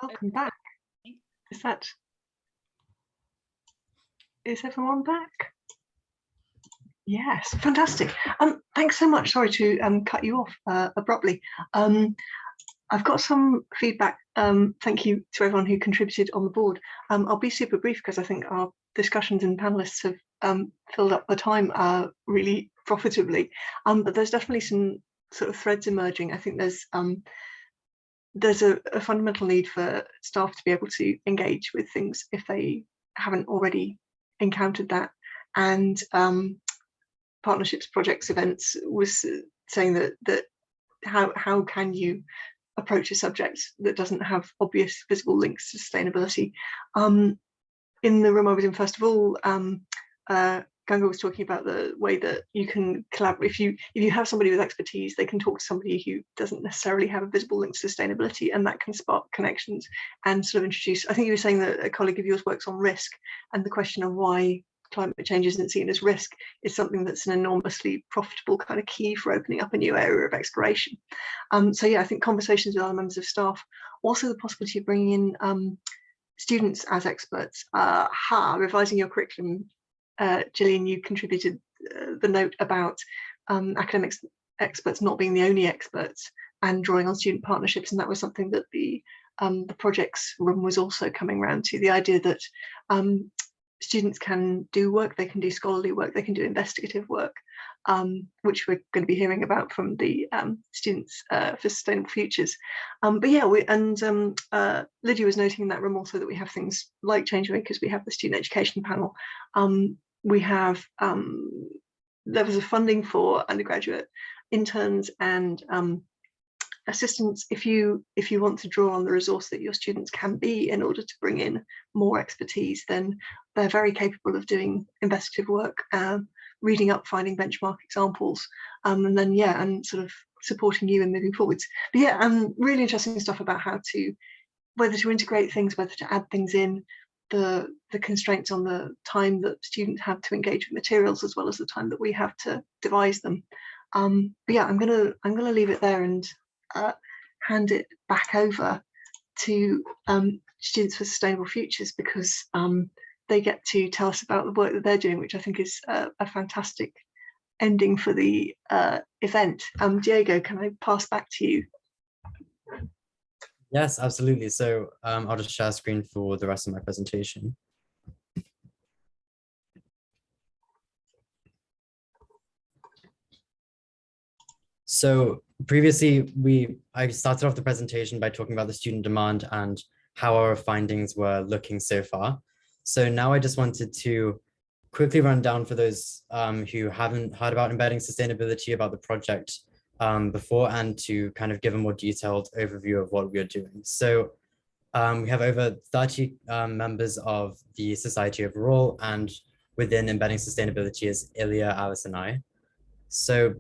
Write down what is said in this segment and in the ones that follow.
Welcome back. Is everyone back? Yes, fantastic. Thanks so much. Sorry to cut you off abruptly. I've got some feedback. Thank you to everyone who contributed on the board. I'll be super brief because I think our discussions and panelists have filled up the time really profitably. But there's definitely some sort of threads emerging. I think there's a fundamental need for staff to be able to engage with things if they haven't already encountered that. And partnerships, projects, events was saying that how can you approach a subject that doesn't have obvious visible links to sustainability. In the room I was in, first of all, Ganga was talking about the way that you can collaborate. If you have somebody with expertise, they can talk to somebody who doesn't necessarily have a visible link to sustainability, and that can spark connections and sort of introduce. I think you were saying that a colleague of yours works on risk, and the question of why climate change isn't seen as risk is something that's an enormously profitable kind of key for opening up a new area of exploration. So yeah, I think conversations with other members of staff, also the possibility of bringing in students as experts. Revising your curriculum, Gillian, you contributed the note about academic experts not being the only experts and drawing on student partnerships, and that was something that the projects room was also coming around to, the idea that students can do work, they can do scholarly work, they can do investigative work, which we're going to be hearing about from the students for Sustainable Futures. But yeah, Lydia was noting in that room also that we have things like Changemakers, we have the student education panel, we have levels of funding for undergraduate interns and assistants. If you want to draw on the resource that your students can be in order to bring in more expertise, then they're very capable of doing investigative work, reading up, finding benchmark examples, and then and sort of supporting you in moving forwards. But yeah, really interesting stuff about whether to integrate things, whether to add things in, the constraints on the time that students have to engage with materials as well as the time that we have to devise them. But yeah, I'm gonna leave it there and hand it back over to Students for Sustainable Futures, because they get to tell us about the work that they're doing, which I think is a fantastic ending for the event. Diego, can I pass back to you? Yes, absolutely. So I'll just share screen for the rest of my presentation. So previously, I started off the presentation by talking about the student demand and how our findings were looking so far. So now I just wanted to quickly run down for those who haven't heard about Embedding Sustainability, about the project before, and to kind of give a more detailed overview of what we are doing. So we have over 30 members of the society overall, and within Embedding Sustainability is Ilya, Alice, and I. So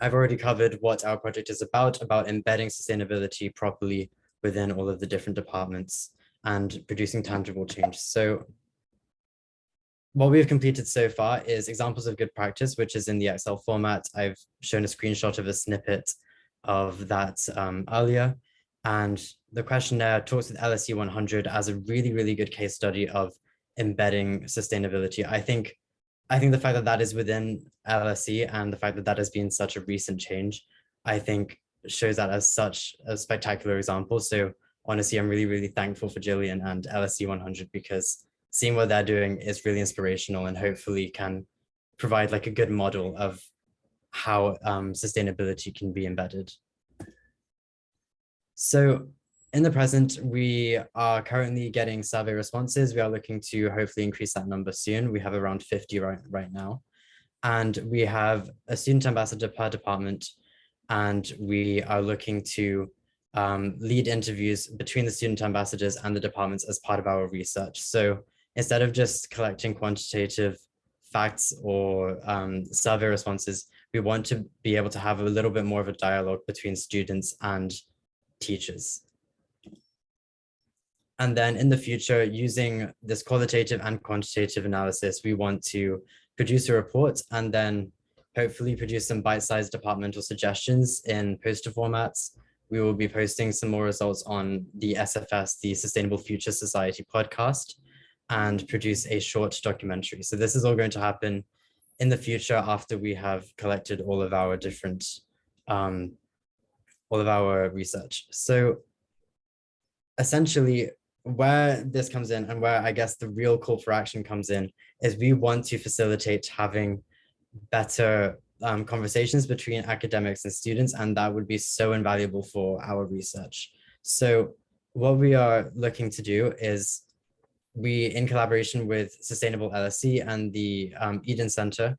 I've already covered what our project is about embedding sustainability properly within all of the different departments and producing tangible change. So what we've completed so far is examples of good practice, which is in the Excel format. I've shown a screenshot of a snippet of that earlier. And the questionnaire talks with LSE 100 as a really, really good case study of embedding sustainability. I think the fact that that is within LSE and the fact that that has been such a recent change, I think shows that as such a spectacular example. So honestly, I'm really, really thankful for Gillian and LSE 100, because seeing what they're doing is really inspirational and hopefully can provide like a good model of how sustainability can be embedded. So in the present, we are currently getting survey responses. We are looking to hopefully increase that number soon. We have around 50 right now. And we have a student ambassador per department. And we are looking to lead interviews between the student ambassadors and the departments as part of our research. So instead of just collecting quantitative facts or survey responses, we want to be able to have a little bit more of a dialogue between students and teachers. And then in the future, using this qualitative and quantitative analysis, we want to produce a report and then hopefully produce some bite-sized departmental suggestions in poster formats we will be posting some more results on the SFS, the Sustainable Future Society podcast, and produce a short documentary. So this is all going to happen in the future after we have collected all of our different, all of our research. So essentially, where this comes in and where I guess the real call for action comes in is we want to facilitate having better conversations between academics and students, and that would be so invaluable for our research. So what we are looking to do is we, in collaboration with Sustainable LSE and the Eden Center,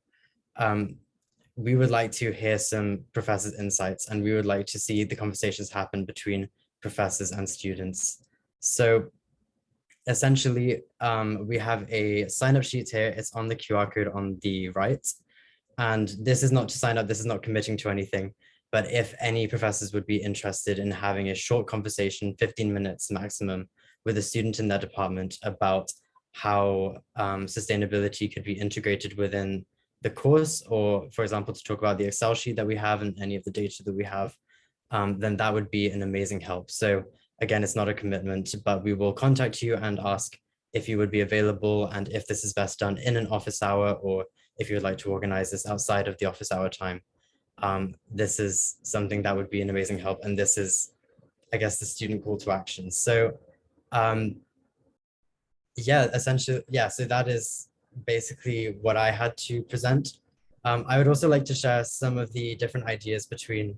we would like to hear some professors' insights, and we would like to see the conversations happen between professors and students. So essentially, we have a sign-up sheet here. It's on the QR code on the right. And this is not to sign up, this is not committing to anything. But if any professors would be interested in having a short conversation, 15 minutes maximum, with a student in their department about how sustainability could be integrated within the course, or for example, to talk about the Excel sheet that we have and any of the data that we have, then that would be an amazing help. So again, it's not a commitment, but we will contact you and ask if you would be available and if this is best done in an office hour, or if you would like to organize this outside of the office hour time. This is something that would be an amazing help. And this is, I guess, the student call to action. So yeah, essentially, yeah, so that is basically what I had to present. I would also like to share some of the different ideas between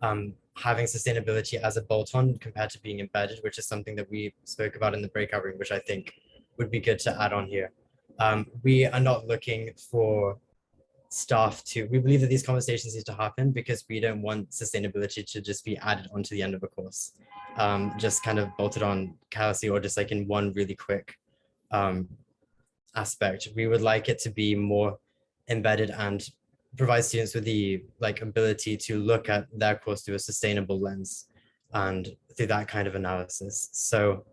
having sustainability as a bolt-on compared to being embedded, which is something that we spoke about in the breakout room, which I think would be good to add on here. We are not looking for staff to, we believe that these conversations need to happen because we don't want sustainability to just be added onto the end of a course, just kind of bolted on carelessly or just like in one really quick aspect. We would like it to be more embedded and provide students with the ability to look at their course through a sustainable lens and through that kind of analysis. So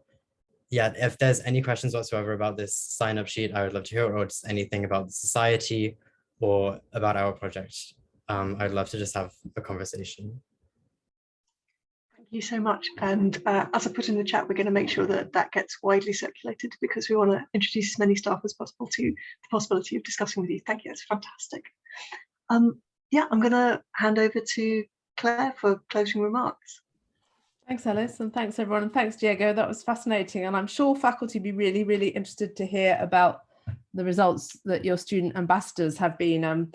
yeah, if there's any questions whatsoever about this sign-up sheet, I would love to hear, or just anything about the society or about our project. I'd love to just have a conversation. Thank you so much. And as I put in the chat, we're going to make sure that that gets widely circulated because we want to introduce as many staff as possible to the possibility of discussing with you. Thank you, that's fantastic. Yeah, I'm going to hand over to Claire for closing remarks. Thanks, Ellis, and thanks everyone, and thanks, Diego. That was fascinating, and I'm sure faculty will be really, really interested to hear about the results that your student ambassadors have been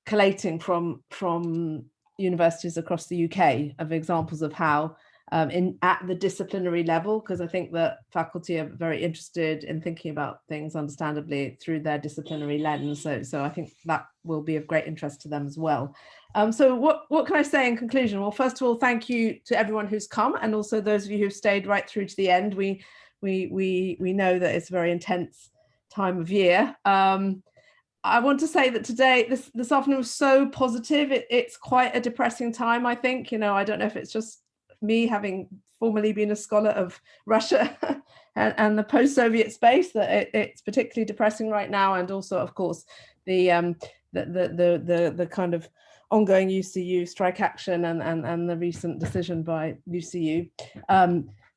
collating from universities across the UK of examples of how at the disciplinary level, because I think that faculty are very interested in thinking about things understandably through their disciplinary lens. So I think that will be of great interest to them as well. So what can I say in conclusion? Well, first of all, thank you to everyone who's come, and also those of you who've stayed right through to the end. We know that it's a very intense time of year. I want to say that today, this afternoon was so positive. It's quite a depressing time, I think. You know, I don't know if it's just me having formerly been a scholar of Russia and the post-Soviet space, that it's particularly depressing right now, and also, of course, the kind of ongoing UCU strike action and the recent decision by UCU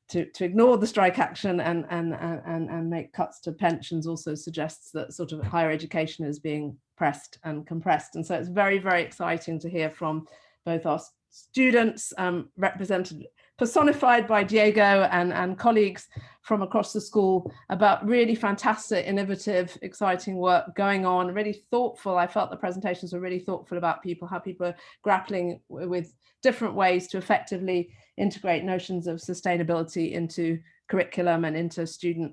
to ignore the strike action and make cuts to pensions also suggests that sort of higher education is being pressed and compressed. And so it's very, very exciting to hear from both our students represented, personified by Diego, and colleagues from across the school about really fantastic, innovative, exciting work going on, really thoughtful. I felt the presentations were really thoughtful about how people are grappling with different ways to effectively integrate notions of sustainability into curriculum and into student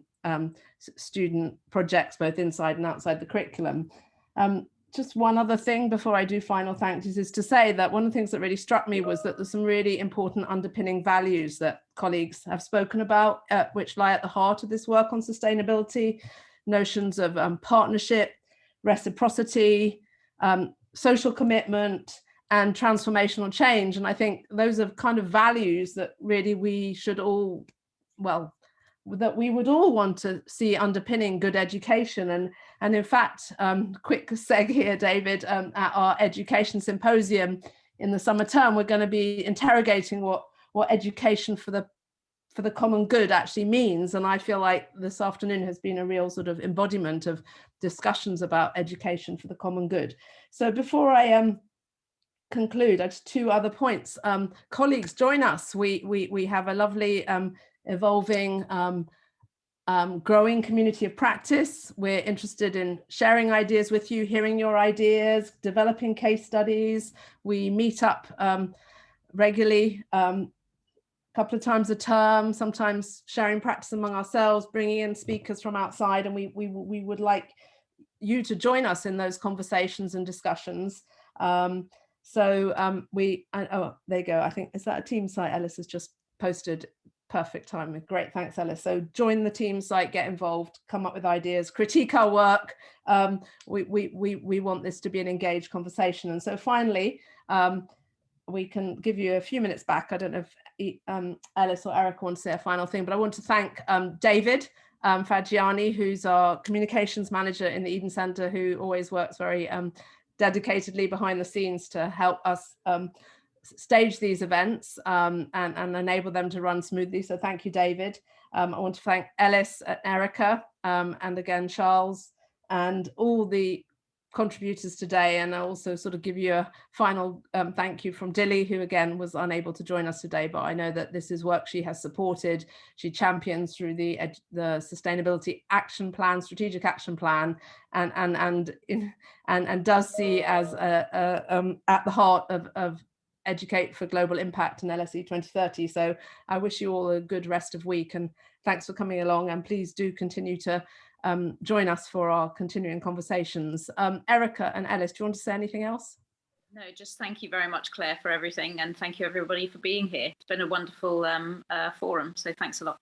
projects, both inside and outside the curriculum. Just one other thing before I do final thanks is to say that one of the things that really struck me was that there's some really important underpinning values that colleagues have spoken about, which lie at the heart of this work on sustainability, notions of partnership, reciprocity, social commitment, and transformational change. And I think those are kind of values that really we should all, that we would all want to see underpinning good education. And in fact, quick seg here, David, at our education symposium in the summer term, we're going to be interrogating what education for the common good actually means. And I feel like this afternoon has been a real sort of embodiment of discussions about education for the common good. So before I conclude, just 2 other points. Colleagues, join us. We have a lovely evolving growing community of practice. We're interested in sharing ideas with you, hearing your ideas, developing case studies. We meet up regularly, couple of times a term, sometimes sharing practice among ourselves, bringing in speakers from outside, and we would like you to join us in those conversations and discussions. Oh, there you go. I think, is that a team site? Ellis has just posted. Perfect timing. Great, thanks, Ellis. So join the team site, get involved, come up with ideas, critique our work. We want this to be an engaged conversation. And so finally, we can give you a few minutes back. I don't know if Ellis or Erica want to say a final thing, but I want to thank David Fagiani, who's our communications manager in the Eden Centre, who always works very dedicatedly behind the scenes to help us stage these events and enable them to run smoothly. So thank you, David. I want to thank Ellis and Erica, and again, Charles, and all the contributors today. And I also sort of give you a final thank you from Dilly, who again was unable to join us today, but I know that this is work she has supported. She champions through the sustainability action plan, strategic action plan, and does see as at the heart of Educate for Global Impact and LSE 2030. So I wish you all a good rest of week, and thanks for coming along, and please do continue to join us for our continuing conversations. Erica and Ellis, do you want to say anything else? No, just thank you very much, Claire, for everything, and thank you everybody for being here. It's been a wonderful forum, so thanks a lot.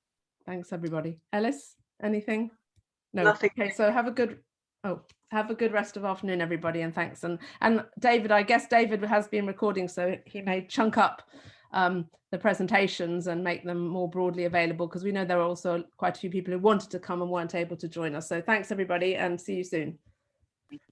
Thanks everybody. Ellis, anything? No. Nothing. Okay, so have a good rest of afternoon, everybody, and thanks. And David, I guess David has been recording, so he may chunk up the presentations and make them more broadly available, because we know there are also quite a few people who wanted to come and weren't able to join us. So thanks everybody, and see you soon.